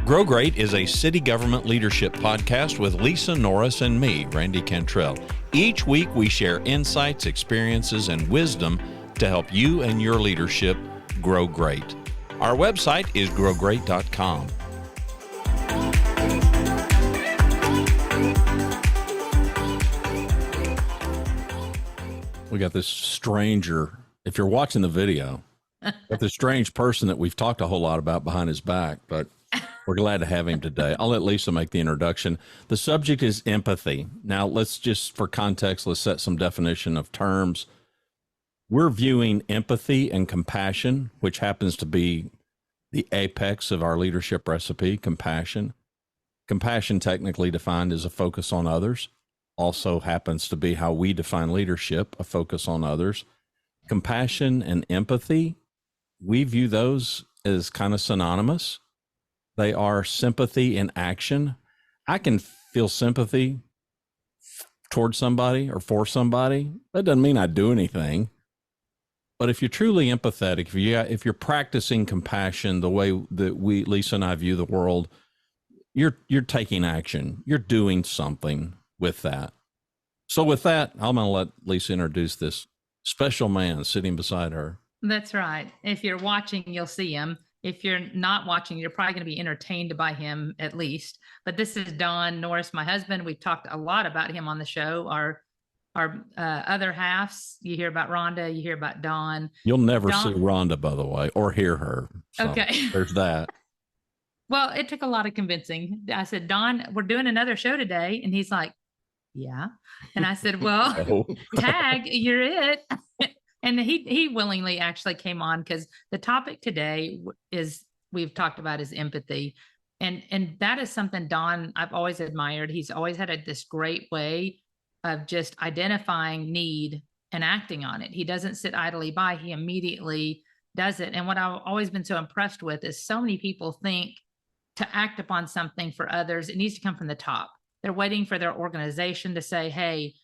Grow Great is a city government leadership podcast with Lisa Norris and me, Randy Cantrell. Each week we share insights, experiences, and wisdom to help you and your leadership grow great. Our website is growgreat.com. We got this stranger, if you're watching the video, got this strange person that we've talked a whole lot about behind his back, but we're glad to have him today. I'll let Lisa make the introduction. The subject is empathy. Now, let's just, for context, let's set some definition of terms. We're viewing empathy and compassion, which happens to be the apex of our leadership recipe, compassion. Compassion, technically defined, is a focus on others. Also happens to be how we define leadership, a focus on others. Compassion and empathy, we view those as kind of synonymous. They are sympathy in action. I can feel sympathy towards somebody or for somebody. That doesn't mean I do anything. But if you're truly empathetic, if you're practicing compassion the way that Lisa and I view the world, you're taking action. You're doing something with that. So with that, I'm going to let Lisa introduce this special man sitting beside her. That's right. If you're watching, you'll see him. If you're not watching, you're probably going to be entertained by him at least. But this is Don Norris, my husband. We've talked a lot about him on the show. Our other halves, you hear about Rhonda, you hear about Don. You'll never see Rhonda, by the way, or hear her. So okay. There's that. Well, it took a lot of convincing. I said, Don, we're doing another show today. And he's like, yeah. And I said, well, tag, you're it. And he willingly actually came on because the topic today we've talked about is empathy. And that is something Don, I've always admired. He's always had this great way of just identifying need and acting on it. He doesn't sit idly by. He immediately does it. And what I've always been so impressed with is so many people think to act upon something for others, it needs to come from the top. They're waiting for their organization to say, hey,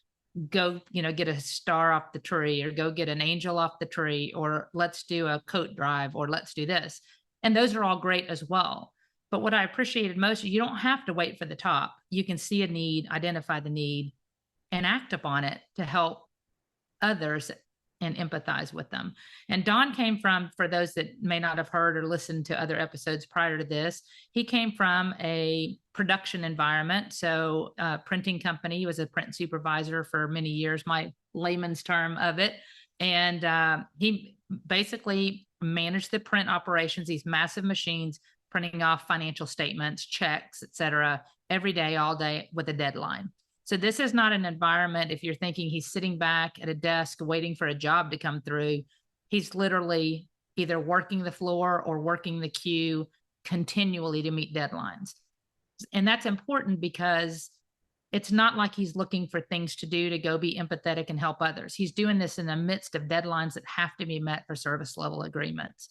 go, get a star off the tree, or go get an angel off the tree, or let's do a coat drive, or let's do this. And those are all great as well. But what I appreciated most, you don't have to wait for the top. You can see a need, identify the need, and act upon it to help others and empathize with them. And Don came from, for those that may not have heard or listened to other episodes prior to this, he came from a production environment. So printing company, he was a print supervisor for many years, my layman's term of it. And he basically managed the print operations, these massive machines, printing off financial statements, checks, et cetera, every day, all day with a deadline. So this is not an environment, if you're thinking he's sitting back at a desk waiting for a job to come through, he's literally either working the floor or working the queue continually to meet deadlines. And that's important because it's not like he's looking for things to do to go be empathetic and help others. He's doing this in the midst of deadlines that have to be met for service level agreements.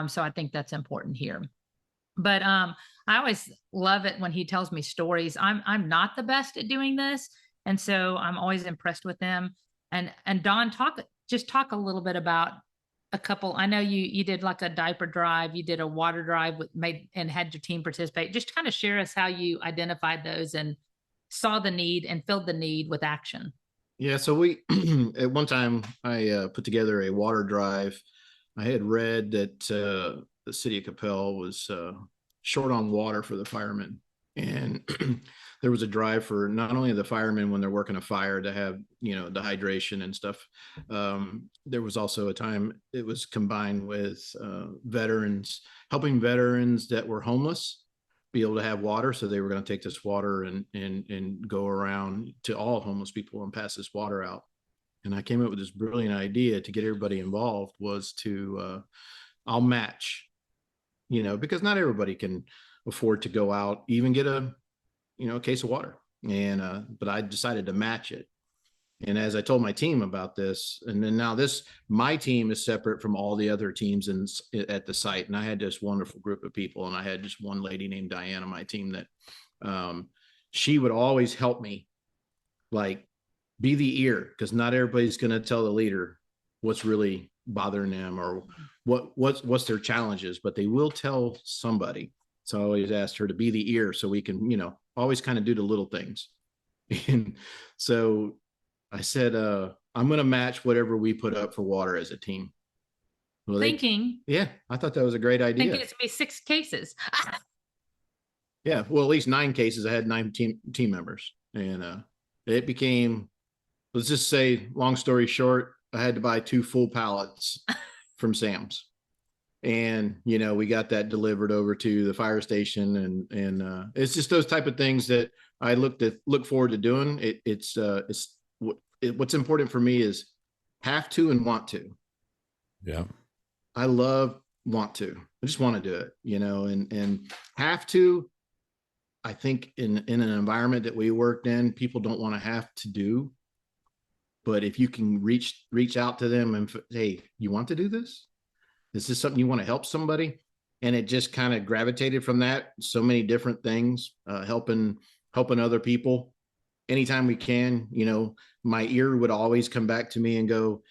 So I think that's important here. But I always love it when he tells me stories. I'm not the best at doing this, and so I'm always impressed with them. And Don, talk a little bit about a couple. I know you did like a diaper drive, you did a water drive and had your team participate. Just kind of share us how you identified those and saw the need and filled the need with action. Yeah, so we at one time I put together a water drive. I had read that the city of Capel was short on water for the firemen. And there was a drive for not only the firemen when they're working a fire to have, the hydration and stuff. There was also a time it was combined with veterans, helping veterans that were homeless be able to have water. So they were going to take this water and go around to all homeless people and pass this water out. And I came up with this brilliant idea to get everybody involved was to, I'll match, because not everybody can afford to go out, even get a case of water. And, but I decided to match it. And as I told my team about this, and then now my team is separate from all the other teams at the site. And I had this wonderful group of people, and I had just one lady named Diane on my team that she would always help me, like, be the ear, because not everybody's going to tell the leader what's really bothering them or what's their challenges, but they will tell somebody. So I always asked her to be the ear so we can, always kind of do the little things. And so I said, I'm going to match whatever we put up for water as a team. Well, yeah, I thought that was a great idea. Thinking it's going to be 6 cases. Yeah, well, at least 9 cases. I had 9 team members, and it became, let's just say, long story short, I had to buy 2 full pallets from Sam's, and we got that delivered over to the fire station, and it's just those type of things that I look forward to doing. What's important for me is have to and want to. Yeah, I love want to. I just want to do it, and have to. I think in an environment that we worked in, people don't want to have to do. But if you can reach out to them and, hey, you want to do this? Is this something you want to help somebody? And it just kind of gravitated from that. So many different things, helping other people anytime we can. My ear would always come back to me and go,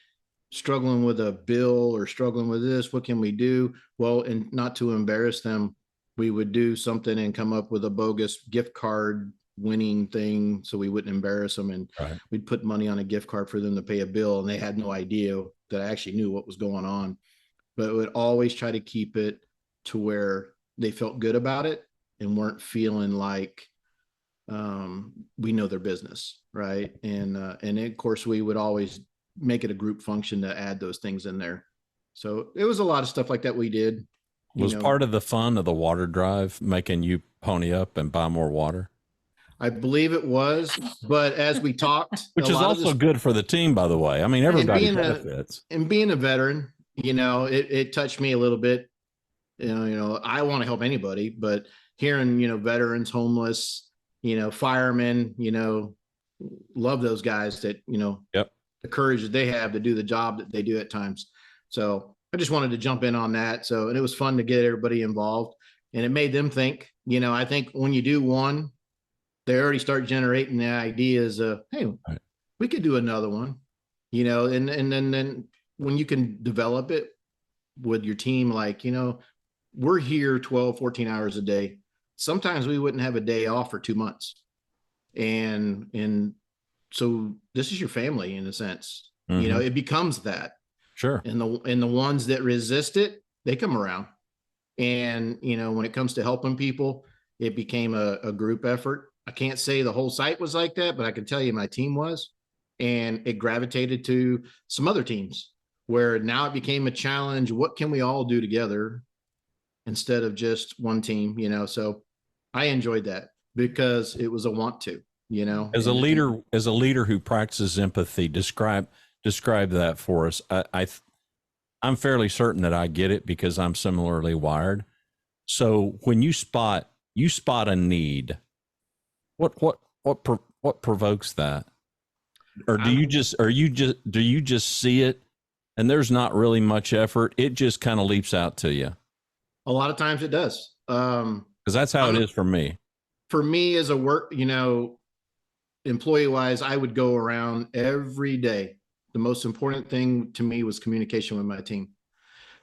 struggling with a bill or struggling with this, what can we do? Well, and not to embarrass them, we would do something and come up with a bogus gift card winning thing so we wouldn't embarrass them. And we'd put money on a gift card for them to pay a bill. And they had no idea that I actually knew what was going on. But it would always try to keep it to where they felt good about it and weren't feeling like we know their business. Right. And of course, we would always make it a group function to add those things in there. So it was a lot of stuff like that we did. Was part of the fun of the water drive making you pony up and buy more water? I believe it was, but as we talked, which is also good for the team, by the way. I mean, everybody benefits. And being a veteran, it touched me a little bit. I want to help anybody, but hearing, veterans, homeless, firemen, love those guys that, yep. the courage that they have to do the job that they do at times. So I just wanted to jump in on that. And it was fun to get everybody involved, and it made them think. I think when you do one, they already start generating the ideas of, hey, we could do another one, and then when you can develop it with your team, like, we're here 12, 14 hours a day. Sometimes we wouldn't have a day off for 2 months. And so this is your family in a sense. Mm-hmm. It becomes that. Sure. And the ones that resist it, they come around. And, when it comes to helping people, it became a group effort. I can't say the whole site was like that, but I can tell you my team was. And it gravitated to some other teams where now it became a challenge. What can we all do together instead of just one team, So I enjoyed that because it was a want to, As a leader who practices empathy, describe that for us. I'm fairly certain that I get it because I'm similarly wired. So when you spot a need, what provokes that? Or do you just see it and there's not really much effort? It just kind of leaps out to you. A lot of times it does. Because that's how it is for me. For me as a work, employee wise, I would go around every day. The most important thing to me was communication with my team.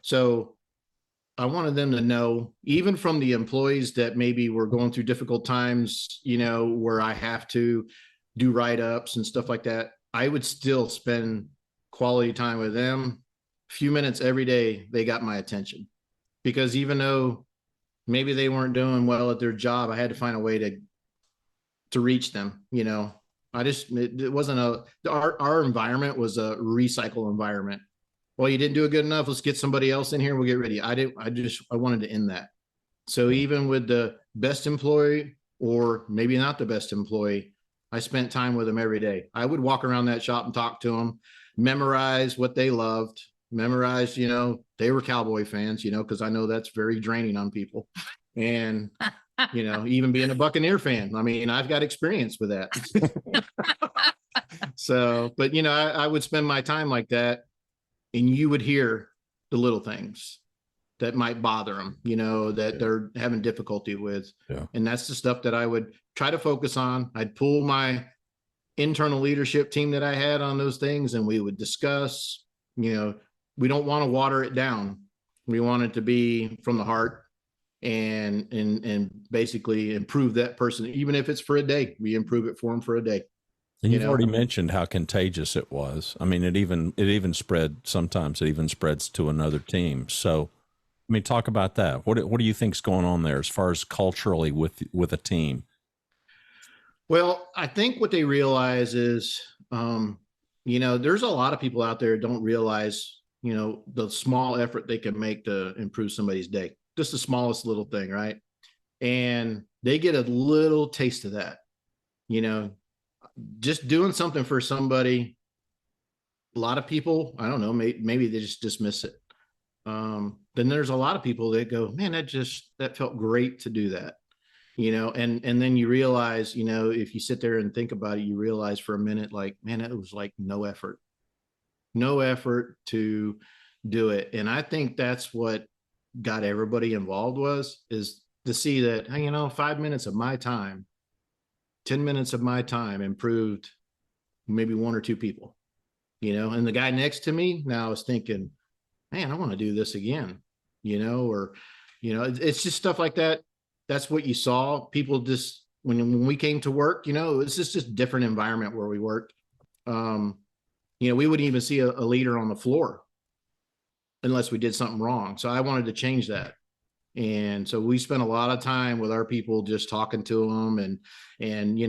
So I wanted them to know, even from the employees that maybe were going through difficult times, where I have to do write-ups and stuff like that, I would still spend quality time with them. A few minutes every day, they got my attention. Because even though maybe they weren't doing well at their job, I had to find a way to reach them, it wasn't our environment was a recycle environment. Well, you didn't do it good enough. Let's get somebody else in here. We'll get ready. I wanted to end that. So even with the best employee or maybe not the best employee, I spent time with them every day. I would walk around that shop and talk to them, memorize what they loved, memorize, they were Cowboy fans, because I know that's very draining on people. And even being a Buccaneer fan, I mean, I've got experience with that. So, but I would spend my time like that, and you would hear the little things that might bother them, that they're having difficulty with. Yeah. And that's the stuff that I would try to focus on. I'd pull my internal leadership team that I had on those things, and we would discuss, we don't want to water it down. We want it to be from the heart. and basically improve that person. Even if it's for a day, we improve it for them for a day. And you've already mentioned how contagious it was. I mean, it even spread. Sometimes it even spreads to another team. So, I mean, talk about that. What do you think's going on there as far as culturally with a team? Well, I think what they realize is, there's a lot of people out there don't realize, the small effort they can make to improve somebody's day. Just the smallest little thing, right? And they get a little taste of that, just doing something for somebody. A lot of people, I don't know, maybe they just dismiss it. Then there's a lot of people that go, man, that felt great to do that. And then you realize, if you sit there and think about it, you realize for a minute, like, man, it was like no effort to do it. And I think that's what got everybody involved is to see that, 5 minutes of my time, 10 minutes of my time improved maybe one or two people, and the guy next to me now is thinking, man, I want to do this again, it's just stuff like that. That's what you saw. People just, when we came to work, it was just a different environment where we worked. We wouldn't even see a leader on the floor unless we did something wrong. So I wanted to change that. And so we spent a lot of time with our people, just talking to them and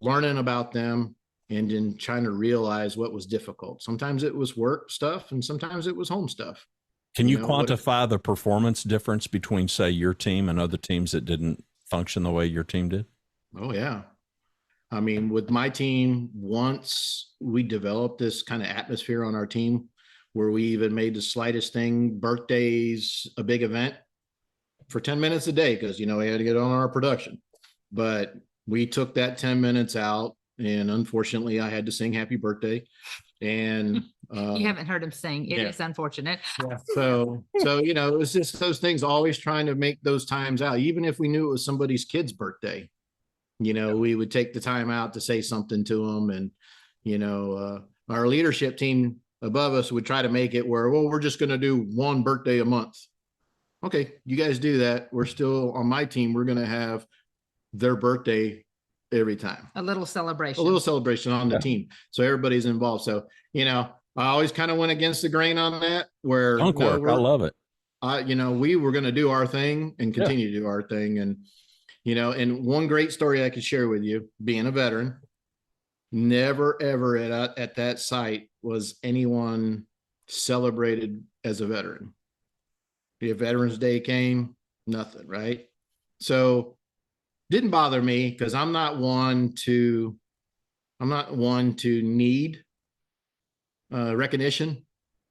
learning about them and then trying to realize what was difficult. Sometimes it was work stuff and sometimes it was home stuff. Can you quantify the performance difference between, say, your team and other teams that didn't function the way your team did? Oh, yeah. I mean, with my team, once we developed this kind of atmosphere on our team where we even made the slightest thing, birthdays, a big event for 10 minutes a day, because, we had to get on our production. But we took that 10 minutes out, and unfortunately, I had to sing happy birthday. And you haven't heard him sing. It is unfortunate. Yeah. So it was just those things, always trying to make those times out, even if we knew it was somebody's kid's birthday. We would take the time out to say something to them. And our leadership team above us would try to make it where, well, we're just going to do one birthday a month. Okay, you guys do that. We're still on my team. We're going to have their birthday every time. A little celebration on the team. So everybody's involved. So, I always kind of went against the grain on that, where I love it. We were going to do our thing and continue to do our thing. And, and one great story I could share with you, being a veteran, never, ever at that site was anyone celebrated as a veteran. If Veterans Day came, nothing, right? So didn't bother me, because I'm not one to need recognition.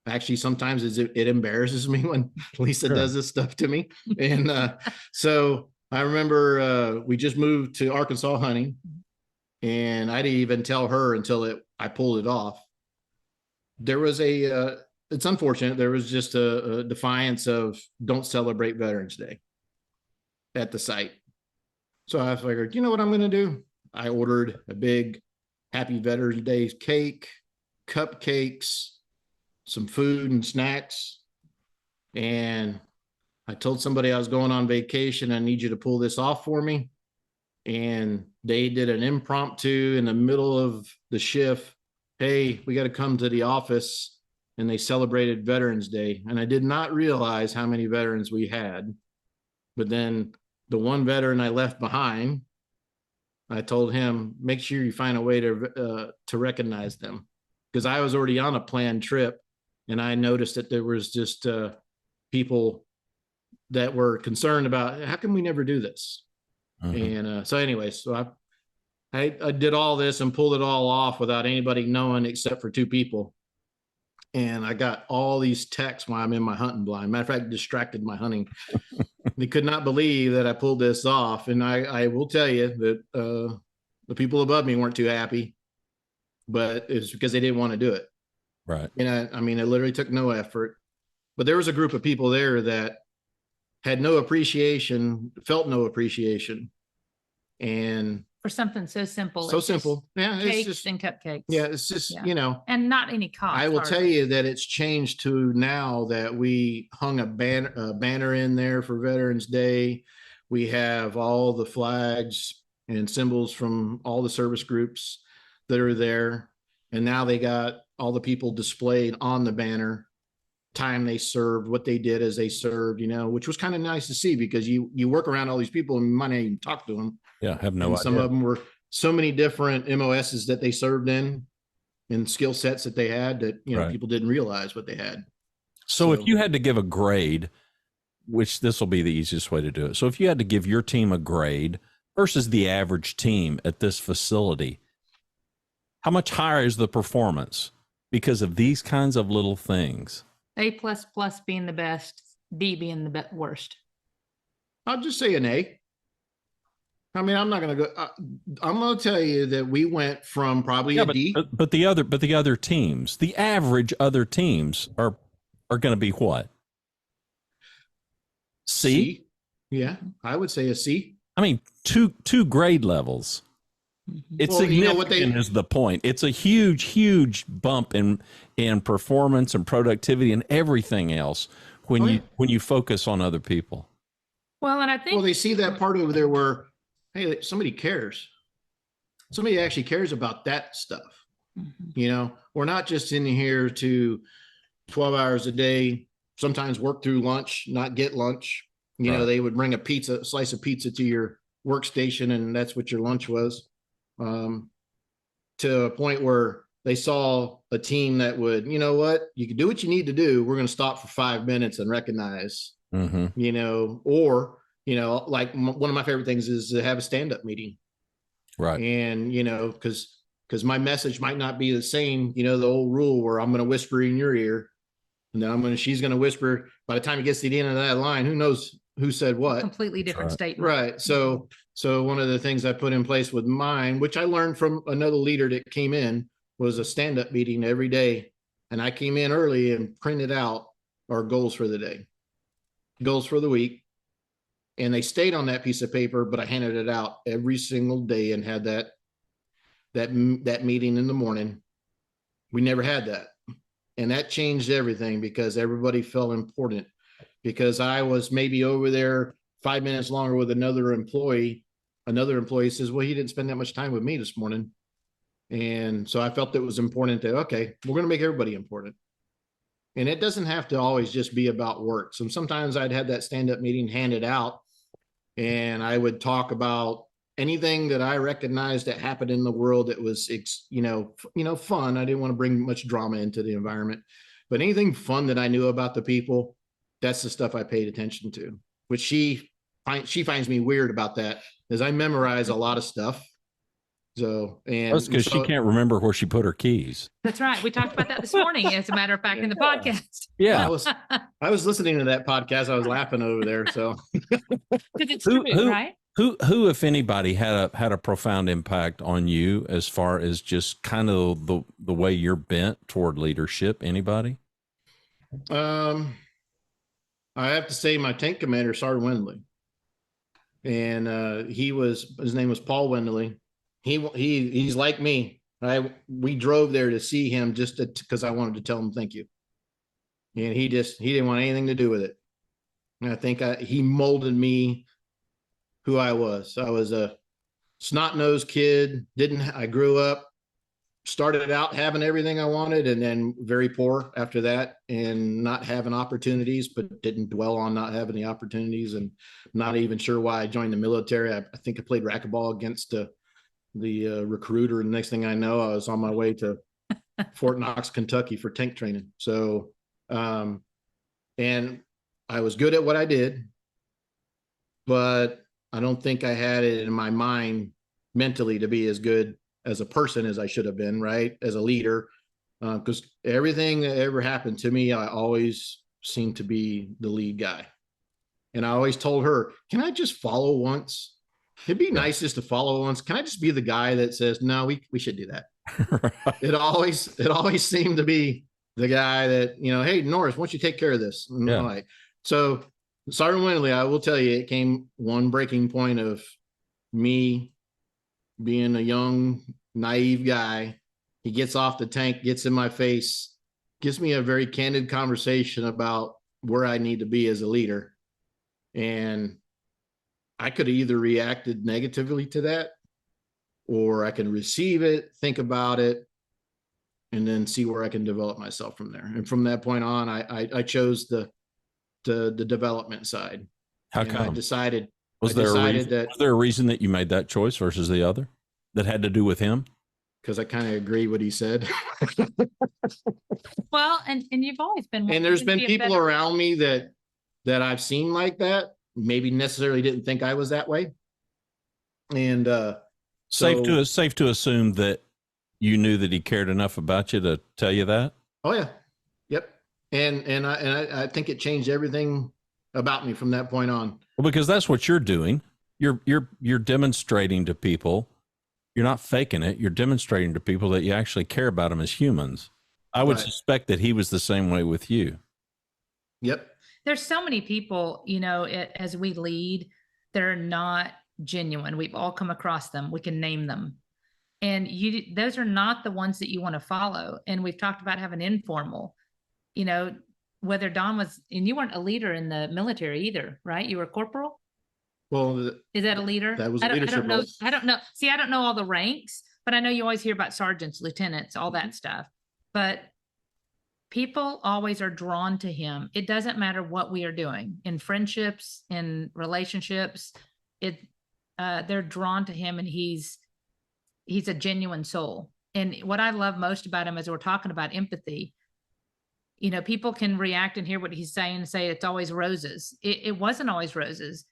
Actually, sometimes it embarrasses me when Lisa does this stuff to me. And so I remember we just moved to Arkansas hunting, and I didn't even tell her until I pulled it off. There was it's unfortunate, there was just a defiance of don't celebrate Veterans Day at the site. So I figured, you know what I'm going to do? I ordered a big Happy Veterans Day cake, cupcakes, some food and snacks. And I told somebody I was going on vacation. I need you to pull this off for me. And they did an impromptu in the middle of the shift. Hey, we got to come to the office. And they celebrated Veterans Day. And I did not realize how many veterans we had. But then the one veteran I left behind, I told him, make sure you find a way to recognize them, because I was already on a planned trip, and I noticed that there was just people that were concerned about, how come we never do this? And so anyway, so I did all this and pulled it all off without anybody knowing except for two people. And I got all these texts while I'm in my hunting blind. Matter of fact, distracted my hunting. They could not believe that I pulled this off. And I will tell you that the people above me weren't too happy, but it's because they didn't want to do it. Right. And I mean, it literally took no effort. But there was a group of people there that had no appreciation, felt no appreciation. And for something so simple. So it's just simple. Yeah. It's cakes just, and cupcakes. yeah, it's just, Yeah. And not any cost. I will tell hardly. you that it's changed to now that we hung a banner in there for Veterans Day. We have all the flags and symbols from all the service groups that are there. And now they got all the people displayed on the banner, time they served, what they did as they served, which was kind of nice to see, because you work around all these people and you might not even talk to them. Yeah, have no idea. Some of them were so many different MOSs that they served in and skill sets that they had that, Right. people didn't realize what they had. So if you had to give a grade, which this will be the easiest way to do it. So if you had to give your team a grade versus the average team at this facility, how much higher is the performance because of these kinds of little things? A++ being the best, B being the worst. I'll just say an A. I mean, I'm not going to go. I'm going to tell you that we went from probably a D. But the other teams, the average other teams are going to be what? C? Yeah, I would say a C. I mean, two grade levels. It's significant is the point. It's a huge bump in performance and productivity and everything else when you focus on other people. Well, and I think they see that part over there where, hey, somebody cares. Somebody actually cares about that stuff. We're not just in here to 12 hours a day, sometimes work through lunch, not get lunch. They would bring a slice of pizza to your workstation, and that's what your lunch was. To a point where they saw a team that would, you can do what you need to do. We're going to stop for 5 minutes and recognize, or, like one of my favorite things is to have a stand-up meeting. Right. And, because my message might not be the same, the old rule where I'm going to whisper in your ear, and then she's going to whisper. By the time it gets to the end of that line, who knows who said what? Completely different statement. Right. So one of the things I put in place with mine, which I learned from another leader that came in, was a stand-up meeting every day. And I came in early and printed out our goals for the day, goals for the week. And they stayed on that piece of paper, but I handed it out every single day and had that meeting in the morning. We never had that. And that changed everything because everybody felt important, because I was maybe over there 5 minutes longer with another employee. Another employee says, well, he didn't spend that much time with me this morning. And so I felt it was important that, okay, we're going to make everybody important. And it doesn't have to always just be about work. So sometimes I'd have that stand-up meeting handed out, and I would talk about anything that I recognized that happened in the world that was, fun. I didn't want to bring much drama into the environment, but anything fun that I knew about the people, that's the stuff I paid attention to, which she finds me weird about that, because I memorize a lot of stuff. So, and that's because she can't remember where she put her keys. That's right. We talked about that this morning, as a matter of fact, in the podcast. Yeah. I was listening to that podcast. I was laughing over there. So because it's true, right? Who, if anybody, had a profound impact on you as far as just kind of the way you're bent toward leadership? Anybody? I have to say my tank commander, Sergeant Wendley, and his name was Paul Wendley. He's like me. We drove there to see him just because I wanted to tell him thank you, and he didn't want anything to do with it. And I think he molded me who I was. I was a snot-nosed kid. I grew up, started out having everything I wanted, and then very poor after that, and not having opportunities, but didn't dwell on not having the opportunities, and not even sure why I joined the military. I think I played racquetball against the recruiter, and the next thing I know, I was on my way to Fort Knox, Kentucky for tank training. So, and I was good at what I did, but I don't think I had it in my mind mentally to be as good as a person as I should have been, right? As a leader, because everything that ever happened to me, I always seemed to be the lead guy. And I always told her, can I just follow once? It'd be nice just to follow once. Can I just be the guy that says, no, we should do that. Right. It always seemed to be the guy that, hey, Norris, why don't you take care of this? And I'm like, so Sergeant Wendley, I will tell you, it came one breaking point of me being a young, naive guy, he gets off the tank, gets in my face, gives me a very candid conversation about where I need to be as a leader. And I could have either reacted negatively to that, or I can receive it, think about it, and then see where I can develop myself from there. And from that point on, I chose the development side. How and come? I decided Was there a reason that you made that choice versus the other that had to do with him? because I kind of agree what he said. Well, and you've always been. And there's been people around me that I've seen like that, maybe necessarily didn't think I was that way. And safe to assume that you knew that he cared enough about you to tell you that. Oh yeah, yep. And I think it changed everything about me from that point on. Well, because that's what you're doing. You're demonstrating to people. You're not faking it. You're demonstrating to people that you actually care about them as humans. I would suspect that he was the same way with you. Yep. There's so many people, you know, as we lead, they're not genuine. We've all come across them. We can name them. And those are not the ones that you want to follow. And we've talked about having informal, you know, whether Don was, and you weren't a leader in the military either, right? You were a corporal. Well, is that a leader? That was a leadership I don't know. role. I don't know. See, I don't know all the ranks, but I know you always hear about sergeants, lieutenants, all that stuff. But people always are drawn to him. It doesn't matter what we are doing in friendships, in relationships. They're drawn to him, and he's a genuine soul. And what I love most about him, as we're talking about empathy, you know, people can react and hear what he's saying and say it's always roses. It wasn't always roses,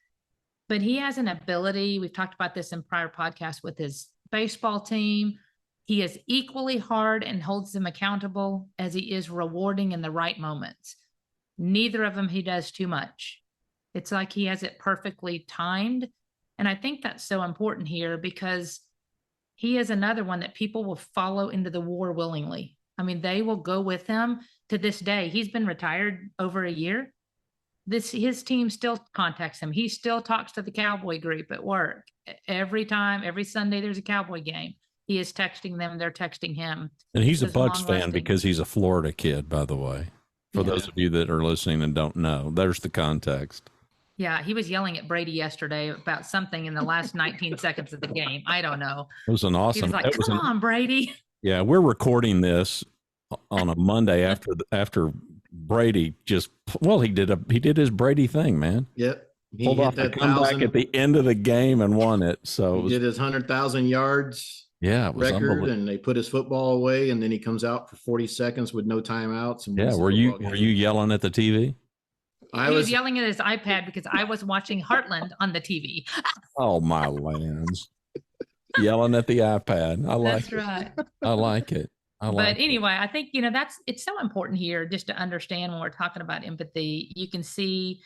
but he has an ability. We've talked about this in prior podcasts with his baseball team. He is equally hard and holds them accountable as he is rewarding in the right moments. Neither of them he does too much. It's like he has it perfectly timed. And I think that's so important here, because he is another one that people will follow into the war willingly. I mean, they will go with him to this day. He's been retired over a year. His team still contacts him. He still talks to the Cowboy group at work. Every time, every Sunday there's a Cowboy game, he is texting them. They're texting him. And he's a Bucs fan because he's a Florida kid, by the way. For those of you that are listening and don't know, there's the context. Yeah, he was yelling at Brady yesterday about something in the last 19 seconds of the game. I don't know. It was an awesome. He was like, "Come on, Brady." Yeah, we're recording this on a Monday after Brady he did his Brady thing, man. Yep. He pulled off the comeback at the end of the game and won it. So he did his 100,000 yards record, and they put his football away, and then he comes out for 40 seconds with no timeouts. And were you yelling at the TV? He was yelling at his iPad because I was watching Heartland on the TV. Oh my lands! Yelling at the iPad. That's right. I like it. But anyway, I think, you know, it's so important here just to understand when we're talking about empathy. You can see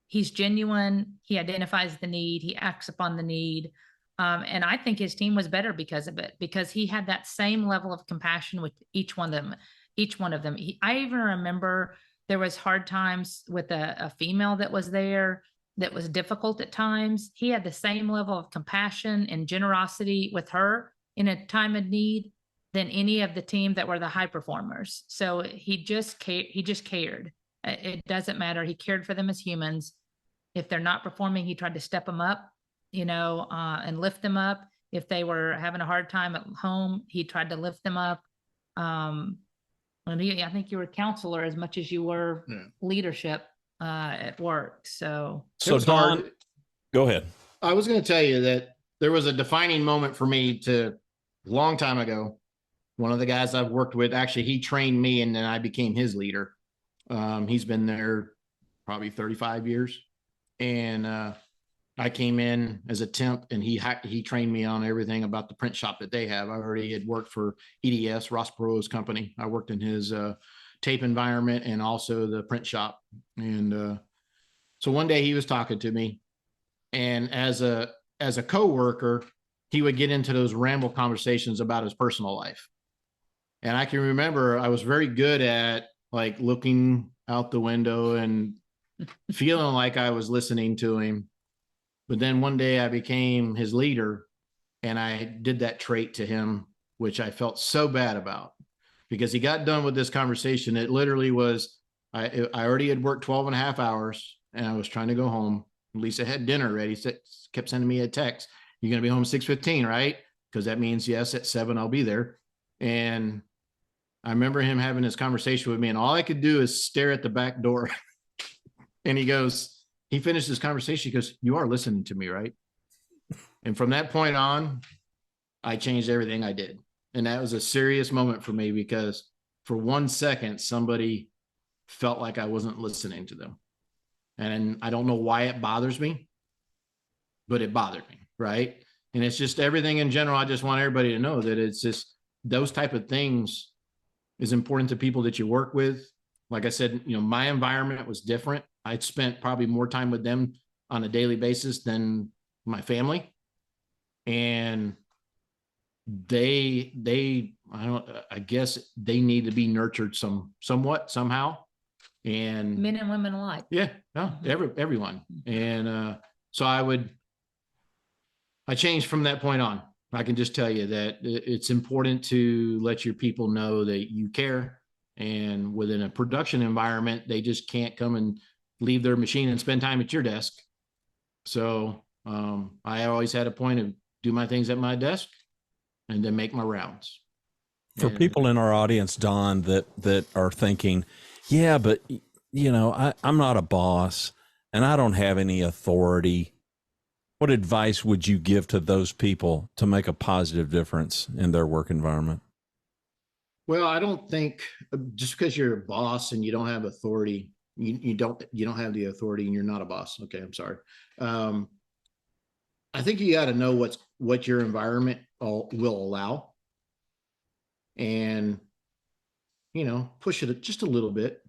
he's genuine. He identifies the need. He acts upon the need. And I think his team was better because of it, because he had that same level of compassion with each one of them. I even remember there was hard times with a female that was there that was difficult at times. He had the same level of compassion and generosity with her in a time of need than any of the team that were the high performers. So he just cared. It doesn't matter. He cared for them as humans. If they're not performing, he tried to step them up, you know, and lift them up. If they were having a hard time at home, he tried to lift them up. And I think you were a counselor as much as you were leadership at work. So Don, go ahead. I was going to tell you that there was a defining moment for me a long time ago. One of the guys I've worked with, actually, he trained me, and then I became his leader. He's been there probably 35 years. And I came in as a temp, and he trained me on everything about the print shop that they have. I already had worked for EDS, Ross Perot's company. I worked in his tape environment and also the print shop. And so one day he was talking to me, and as a coworker, he would get into those ramble conversations about his personal life. And I can remember I was very good at like looking out the window and feeling like I was listening to him. But then one day I became his leader, And I did that trait to him, which I felt so bad about, because he got done with this conversation. It literally was, I already had worked 12 and a half hours and I was trying to go home. Lisa had dinner ready. Kept sending me a text. You're going to be home 6:15, right? Because that means, yes, at 7, I'll be there. And I remember him having this conversation with me, and all I could do is stare at the back door. And he finished his conversation. He goes, "You are listening to me, right?" And from that point on, I changed everything I did. And that was a serious moment for me, because for 1 second, somebody felt like I wasn't listening to them. And I don't know why it bothers me, but it bothered me, right? And it's just everything in general. I just want everybody to know that it's just those type of things is important to people that you work with. Like I said, my environment was different. I'd spent probably more time with them on a daily basis than my family. And I guess they need to be nurtured somewhat, somehow. And Men and women alike. yeah, no, everyone. And so I changed from that point on. I can just tell you that it's important to let your people know that you care. And within a production environment, they just can't come and leave their machine and spend time at your desk. So I always had a point of do my things at my desk and then make my rounds. For people in our audience, Don, that are thinking, yeah, but I'm not a boss and I don't have any authority. What advice would you give to those people to make a positive difference in their work environment? Well, I don't think just because you're a boss and you don't have authority, you don't have the authority and you're not a boss. Okay, I'm sorry. I think you got to know what your environment will allow, and push it just a little bit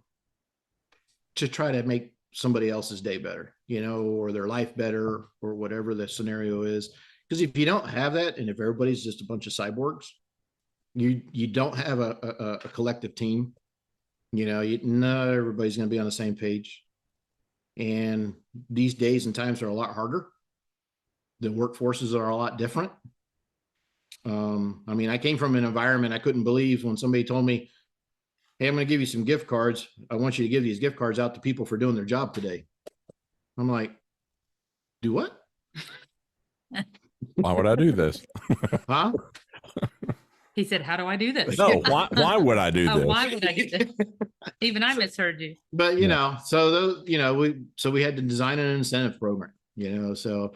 to try to make somebody else's day better, or their life better, or whatever the scenario is. Because if you don't have that, and if everybody's just a bunch of cyborgs, you don't have a collective team. Not everybody's going to be on the same page. And these days and times are a lot harder. The workforces are a lot different. I came from an environment I couldn't believe when somebody told me, "Hey, I'm going to give you some gift cards. I want you to give these gift cards out to people for doing their job today." I'm like, "Do what?" Why would I do this? Huh? He said, "How do I do this?" No, why would I do this? Why would I do this? Even I misheard you. But so those, we had to design an incentive program. So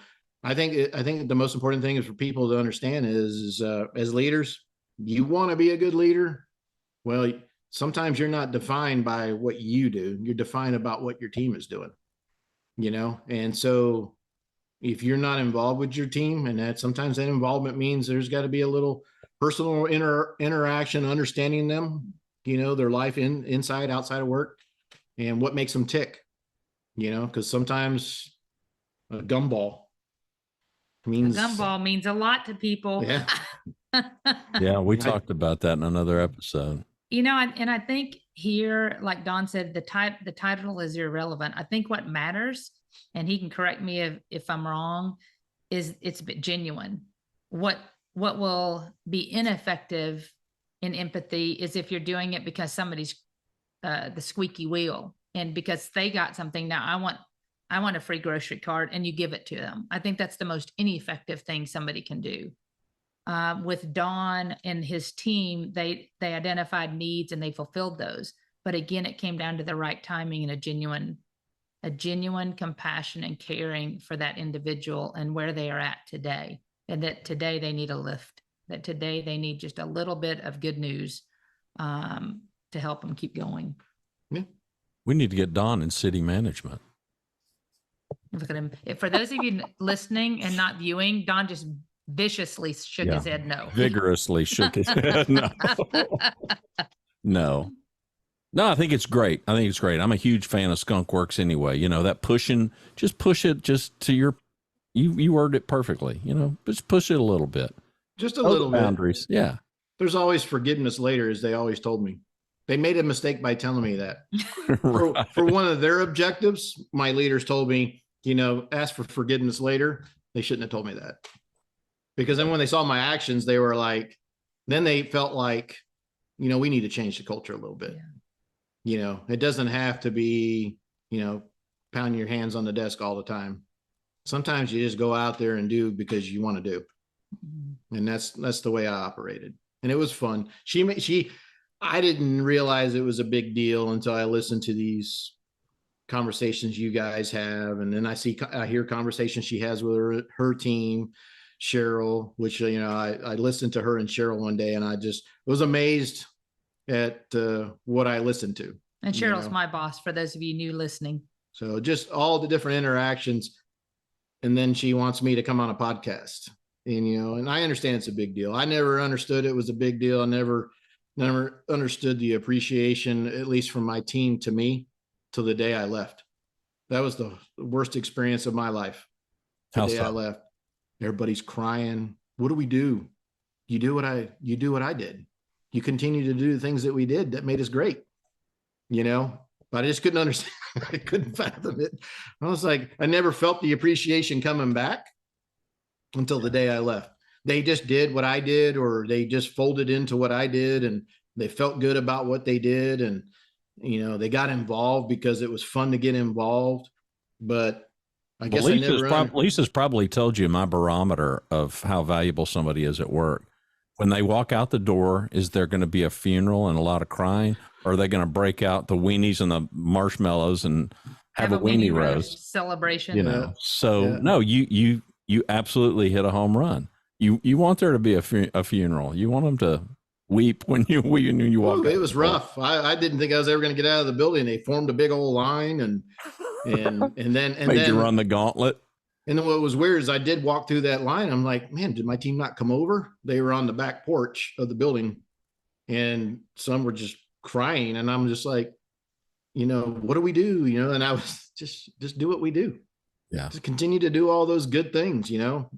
I think the most important thing is for people to understand is as leaders, you want to be a good leader. Well, sometimes you're not defined by what you do. You're defined about what your team is doing. And so if you're not involved with your team, and sometimes that involvement means there's got to be a little personal interaction, understanding them, their life inside, outside of work, and what makes them tick, because sometimes a gumball means a lot to people. Yeah. Yeah, we talked about that in another episode. And I think here, like Don said, the title is irrelevant. I think what matters, and he can correct me if I'm wrong, is it's genuine. What will be ineffective in empathy is if you're doing it because somebody's the squeaky wheel, and because they got something. Now I want a free grocery card, and you give it to them. I think that's the most ineffective thing somebody can do. With Don and his team, they identified needs and they fulfilled those. But again, it came down to the right timing and a genuine compassion and caring for that individual and where they are at today. And that today they need a lift, that today they need just a little bit of good news to help them keep going. Yeah. We need to get Don in city management. Look at him. For those of you listening and not viewing, Don just viciously shook his head no. Vigorously shook his head no. No, I think it's great. I'm a huge fan of Skunk Works anyway. That pushing, just push it just to your, you worded it perfectly, just push it a little bit. Just a little boundaries. Bit. Yeah. There's always forgiveness later, as they always told me. They made a mistake by telling me that. Right. For one of their objectives, my leaders told me, ask for forgiveness later. They shouldn't have told me that. because then when they saw my actions, they were like, then they felt like, we need to change the culture a little bit. Yeah. It doesn't have to be, pounding your hands on the desk all the time. Sometimes you just go out there and do because you want to do. Mm-hmm. And that's the way I operated. And it was fun. I didn't realize it was a big deal until I listened to these conversations you guys have. And then I hear conversations she has with her team, Cheryl, which, I listened to her and Cheryl one day, and I just was amazed at what I listened to. And Cheryl's my boss, for those of you new listening. So just all the different interactions. And then she wants me to come on a podcast. And I understand it's a big deal. I never understood it was a big deal. I never understood the appreciation, at least from my team to me, till the day I left. That was the worst experience of my life. The day I left, everybody's crying. What do we do? You do what I did. You continue to do the things that we did that made us great. But I just couldn't understand. I couldn't fathom it. I was like, I never felt the appreciation coming back until the day I left. They just did what I did, or they just folded into what I did, and they felt good about what they did. And, they got involved because it was fun to get involved. But I guess Lisa's probably told you my barometer of how valuable somebody is at work. When they walk out the door, is there going to be a funeral and a lot of crying? Or are they going to break out the weenies and the marshmallows and have a weenie roast celebration? No, you absolutely hit a home run. You want there to be a funeral. You want them to weep when you walk. It was rough. I didn't think I was ever going to get out of the building. They formed a big old line and then made you run the gauntlet. And then what was weird is I did walk through that line. I'm like, man, did my team not come over? They were on the back porch of the building, and some were just crying. And I'm just like, what do we do? And I was just do what we do. Yeah. Just continue to do all those good things,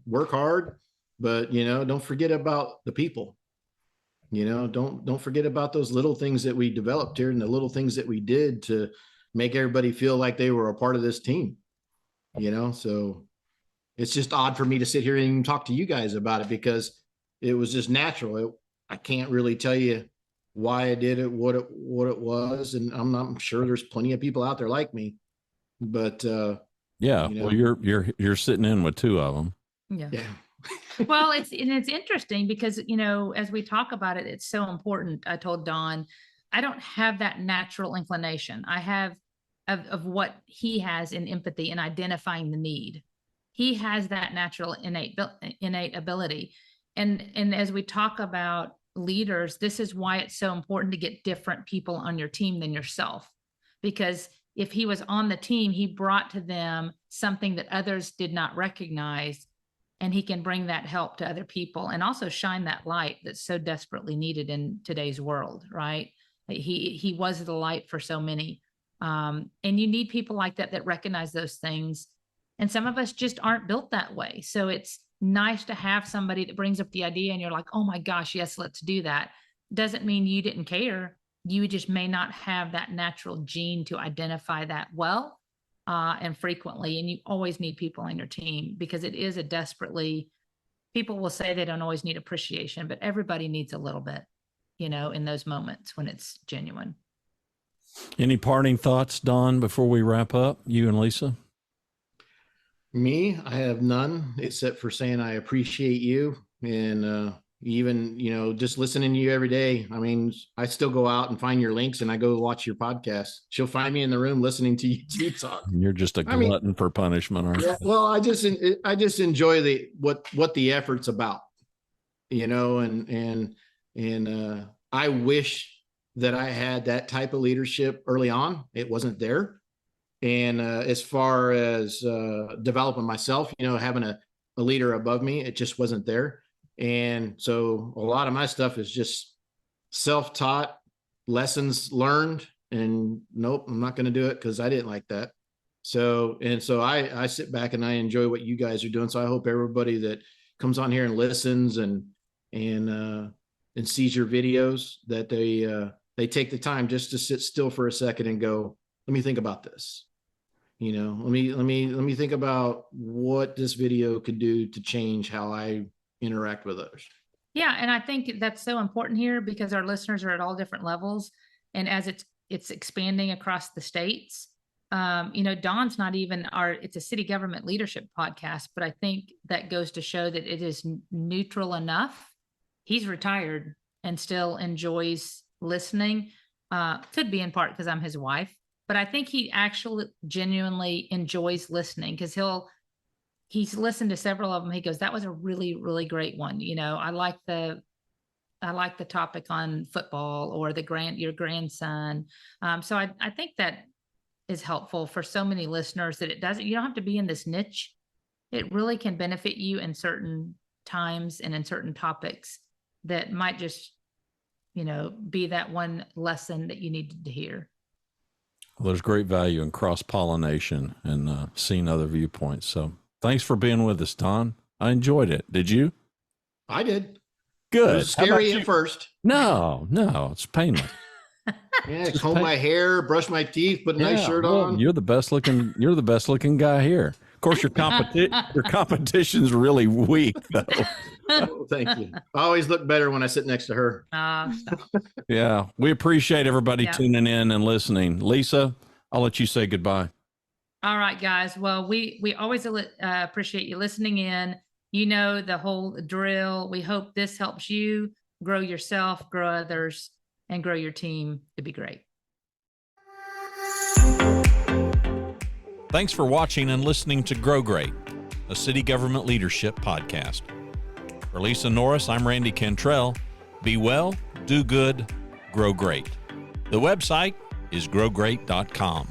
work hard, but, don't forget about the people. Don't forget about those little things that we developed here and the little things that we did to make everybody feel like they were a part of this team. So it's just odd for me to sit here and talk to you guys about it, because it was just natural. I can't really tell you why I did it, what it was. And I'm sure there's plenty of people out there like me, but yeah, well, you're sitting in with two of them. Yeah. Well, it's interesting because, as we talk about it, it's so important. I told Don, I don't have that natural inclination. I have of what he has in empathy and identifying the need. He has that natural innate ability. And as we talk about leaders, this is why it's so important to get different people on your team than yourself. Because if he was on the team, he brought to them something that others did not recognize, and he can bring that help to other people and also shine that light that's so desperately needed in today's world, right? He was the light for so many. And you need people like that recognize those things. And some of us just aren't built that way. So it's nice to have somebody that brings up the idea and you're like, oh my gosh, yes, let's do that. Doesn't mean you didn't care. You just may not have that natural gene to identify that well and frequently. And you always need people on your team, because it is people will say they don't always need appreciation, but everybody needs a little bit, in those moments when it's genuine. Any parting thoughts, Don, before we wrap up, you and Lisa? Me, I have none, except for saying I appreciate you. And even, just listening to you every day. I mean, I still go out and find your links and I go watch your podcast. She'll find me in the room listening to you talk. You're just a glutton for punishment, aren't you? Well, I just enjoy what the effort's about, and I wish that I had that type of leadership early on. It wasn't there. And as far as developing myself, having a leader above me, it just wasn't there. And so a lot of my stuff is just self-taught, lessons learned, and nope, I'm not going to do it because I didn't like that. So I sit back and I enjoy what you guys are doing. So I hope everybody that comes on here and listens and sees your videos, that they take the time just to sit still for a second and go, let me think about this. Let me think about what this video could do to change how I interact with others. Yeah, and I think that's so important here because our listeners are at all different levels, and as it's expanding across the states. Don's not even it's a city government leadership podcast, but I think that goes to show that it is neutral enough. He's retired and still enjoys listening. Could be in part because I'm his wife, but I think he actually genuinely enjoys listening because he's listened to several of them. He goes, that was a really, really great one. I like the topic on football or your grandson. So I think that is helpful for so many listeners that you don't have to be in this niche. It really can benefit you in certain times and in certain topics that might just, be that one lesson that you needed to hear. Well, there's great value in cross-pollination and seeing other viewpoints. So thanks for being with us, Don. I enjoyed it. Did you? I did. Good. It was scary at first. No, it's painless. Yeah, comb my hair, brush my teeth, put a nice shirt on. You're the best looking guy here. Of course, your competition's really weak, though. Oh, thank you. I always look better when I sit next to her. Yeah, we appreciate everybody tuning in and listening. Lisa, I'll let you say goodbye. All right, guys. Well, we always appreciate you listening in. The whole drill. We hope this helps you grow yourself, grow others, and grow your team to be great. Thanks for watching and listening to Grow Great, a city government leadership podcast. For Lisa Norris, I'm Randy Cantrell. Be well, do good, grow great. The website is growgreat.com.